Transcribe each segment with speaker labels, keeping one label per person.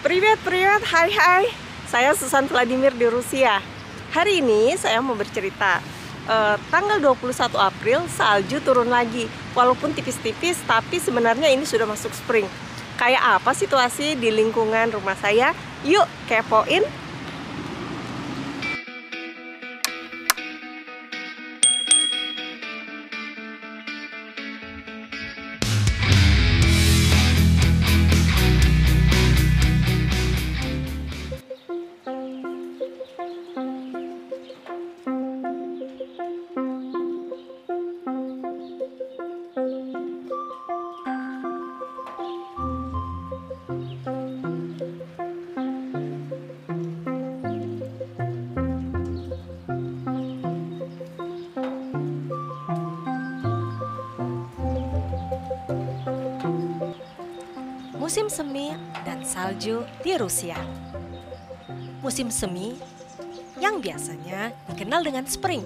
Speaker 1: Привет, hai. Saya Susan Vladimir di Rusia. Hari ini saya mau bercerita. Tanggal 21 April salju turun lagi. Walaupun tipis-tipis, tapi sebenarnya ini sudah masuk spring. Kayak apa situasi di lingkungan rumah saya? Yuk kepoin. Musim semi dan salju di Rusia. Musim semi yang biasanya dikenal dengan spring,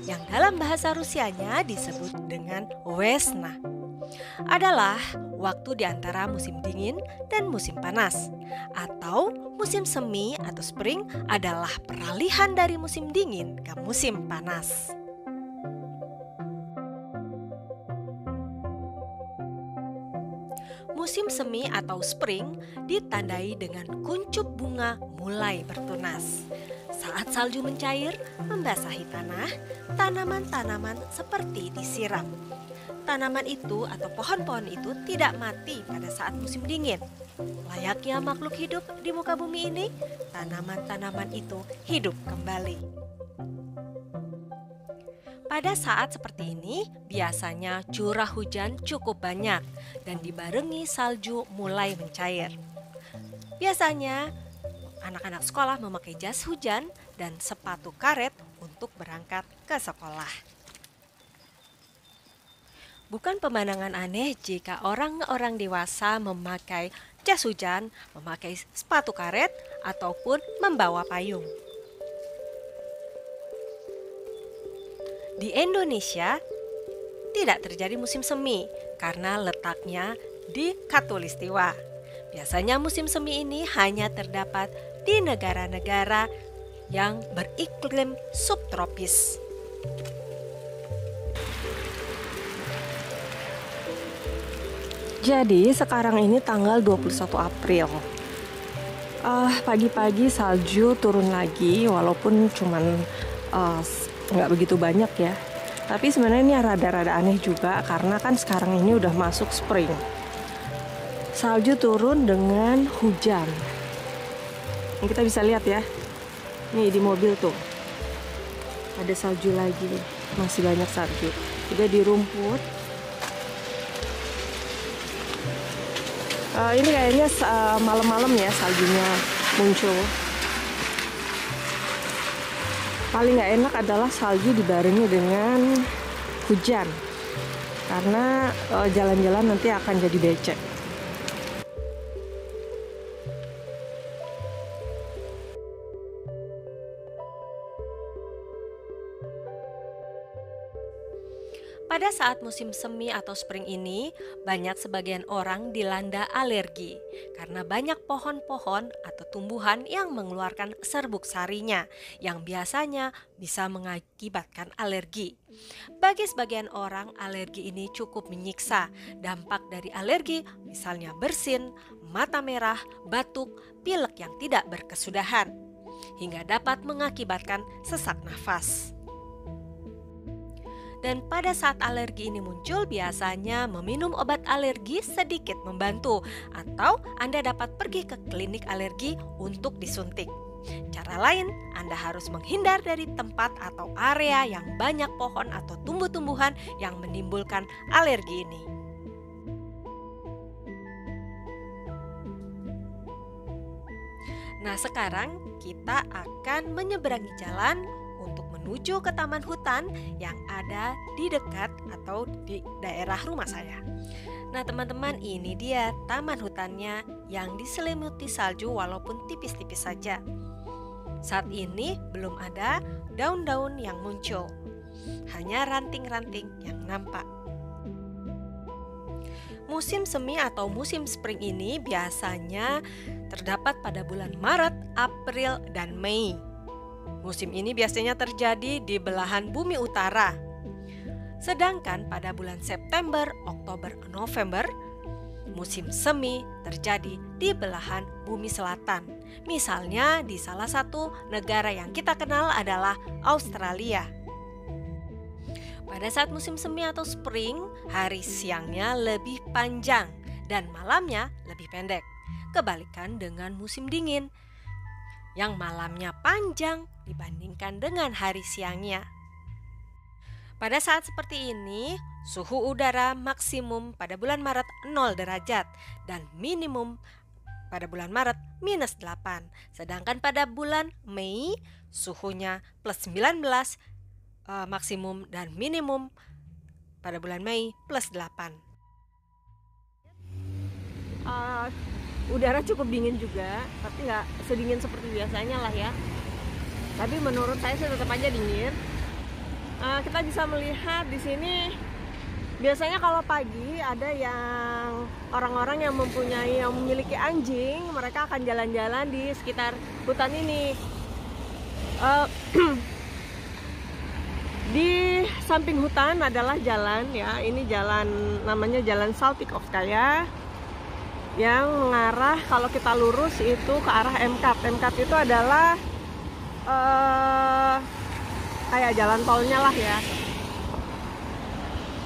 Speaker 1: yang dalam bahasa Rusianya disebut dengan vesna, adalah waktu di antara musim dingin dan musim panas. Atau musim semi atau spring adalah peralihan dari musim dingin ke musim panas. Musim semi atau spring ditandai dengan kuncup bunga mulai bertunas. Saat salju mencair, membasahi tanah, tanaman-tanaman seperti disiram. Tanaman itu atau pohon-pohon itu tidak mati pada saat musim dingin. Layaknya makhluk hidup di muka bumi ini, tanaman-tanaman itu hidup kembali. Pada saat seperti ini, biasanya curah hujan cukup banyak dan dibarengi salju mulai mencair. Biasanya, anak-anak sekolah memakai jas hujan dan sepatu karet untuk berangkat ke sekolah. Bukan pemandangan aneh jika orang-orang dewasa memakai jas hujan, memakai sepatu karet, ataupun membawa payung. Di Indonesia tidak terjadi musim semi karena letaknya di Khatulistiwa. Biasanya musim semi ini hanya terdapat di negara-negara yang beriklim subtropis. Jadi sekarang ini tanggal 21 April. Pagi-pagi salju turun lagi walaupun cuman nggak begitu banyak ya, tapi sebenarnya ini rada-rada aneh juga karena kan sekarang ini udah masuk spring. Salju turun dengan hujan. Ini kita bisa lihat ya, nih di mobil tuh ada salju lagi, masih banyak salju juga di rumput. Ini kayaknya malam-malam ya saljunya muncul. Paling nggak enak adalah salju dibarengi dengan hujan, karena jalan-jalan nanti akan jadi becek. Pada saat musim semi atau spring ini, banyak sebagian orang dilanda alergi karena banyak pohon-pohon atau tumbuhan yang mengeluarkan serbuk sarinya yang biasanya bisa mengakibatkan alergi. Bagi sebagian orang, alergi ini cukup menyiksa. Dampak dari alergi misalnya bersin, mata merah, batuk, pilek yang tidak berkesudahan, hingga dapat mengakibatkan sesak nafas. Dan pada saat alergi ini muncul, biasanya meminum obat alergi sedikit membantu, atau Anda dapat pergi ke klinik alergi untuk disuntik. Cara lain, Anda harus menghindar dari tempat atau area yang banyak pohon atau tumbuh-tumbuhan yang menimbulkan alergi ini. Nah, sekarang kita akan menyeberangi jalan untuk menuju ke taman hutan yang ada di dekat atau di daerah rumah saya. Nah teman-teman, ini dia taman hutannya yang diselimuti salju walaupun tipis-tipis saja. Saat ini belum ada daun-daun yang muncul, hanya ranting-ranting yang nampak. Musim semi atau musim spring ini biasanya terdapat pada bulan Maret, April, dan Mei. Musim ini biasanya terjadi di belahan bumi utara. Sedangkan pada bulan September, Oktober, November, musim semi terjadi di belahan bumi selatan. Misalnya di salah satu negara yang kita kenal adalah Australia. Pada saat musim semi atau spring, hari siangnya lebih panjang dan malamnya lebih pendek. Kebalikan dengan musim dingin, yang malamnya panjang dibandingkan dengan hari siangnya. Pada saat seperti ini, suhu udara maksimum pada bulan Maret 0 derajat dan minimum pada bulan Maret -8. Sedangkan pada bulan Mei, suhunya +19 maksimum dan minimum pada bulan Mei +8.
Speaker 2: Udara cukup dingin juga, tapi nggak sedingin seperti biasanya lah ya. Tapi menurut saya sih tetap aja dingin. Kita bisa melihat di sini biasanya kalau pagi ada yang orang-orang yang memiliki anjing, mereka akan jalan-jalan di sekitar hutan ini. Di samping hutan adalah jalan ya, ini jalan namanya Jalan Saltykowskaya yang mengarah, kalau kita lurus itu ke arah MKAD. MKAD itu adalah kayak jalan tolnya lah ya.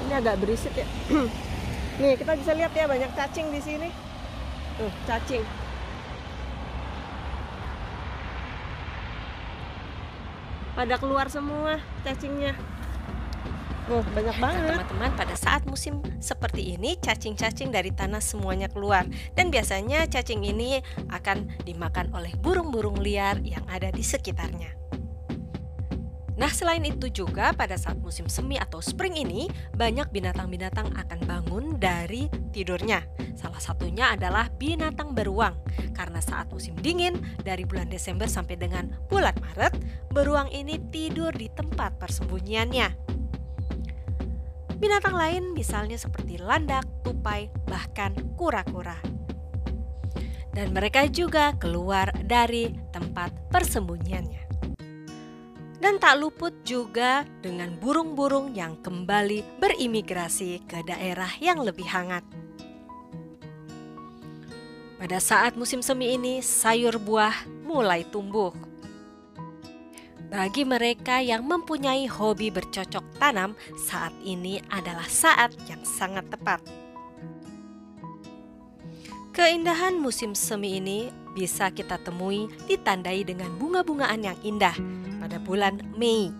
Speaker 2: Ini agak berisik ya. Nih kita bisa lihat ya, banyak cacing di sini. Tuh cacing. Pada keluar semua cacingnya. Banyak banget.
Speaker 1: Teman-teman, pada saat musim seperti ini, cacing-cacing dari tanah semuanya keluar. Dan biasanya cacing ini akan dimakan oleh burung-burung liar yang ada di sekitarnya. Nah, selain itu juga pada saat musim semi atau spring ini, banyak binatang-binatang akan bangun dari tidurnya. Salah satunya adalah binatang beruang. Karena saat musim dingin, dari bulan Desember sampai dengan bulan Maret, beruang ini tidur di tempat persembunyiannya. Binatang lain misalnya seperti landak, tupai, bahkan kura-kura. Dan mereka juga keluar dari tempat persembunyiannya. Dan tak luput juga dengan burung-burung yang kembali berimigrasi ke daerah yang lebih hangat. Pada saat musim semi ini, sayur buah mulai tumbuh. Bagi mereka yang mempunyai hobi bercocok tanam, saat ini adalah saat yang sangat tepat. Keindahan musim semi ini bisa kita temui ditandai dengan bunga-bungaan yang indah pada bulan Mei.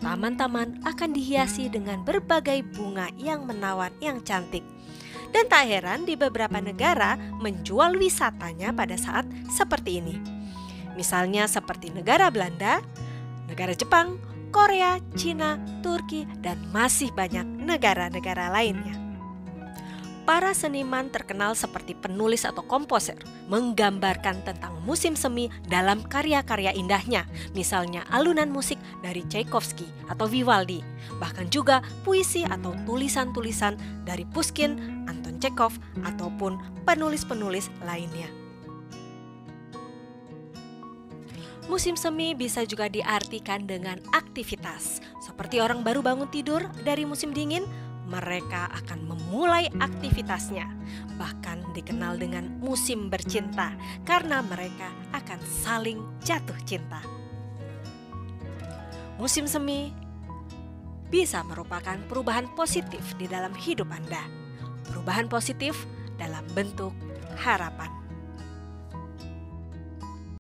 Speaker 1: Taman-taman akan dihiasi dengan berbagai bunga yang menawan yang cantik. Dan tak heran di beberapa negara menjual wisatanya pada saat seperti ini. Misalnya seperti negara Belanda, negara Jepang, Korea, Cina, Turki, dan masih banyak negara-negara lainnya. Para seniman terkenal seperti penulis atau komposer menggambarkan tentang musim semi dalam karya-karya indahnya, misalnya alunan musik dari Tchaikovsky atau Vivaldi, bahkan juga puisi atau tulisan-tulisan dari Pushkin, Anton Chekhov, ataupun penulis-penulis lainnya. Musim semi bisa juga diartikan dengan aktivitas, seperti orang baru bangun tidur dari musim dingin, mereka akan memulai aktivitasnya. Bahkan dikenal dengan musim bercinta karena mereka akan saling jatuh cinta. Musim semi bisa merupakan perubahan positif di dalam hidup Anda. Perubahan positif dalam bentuk harapan.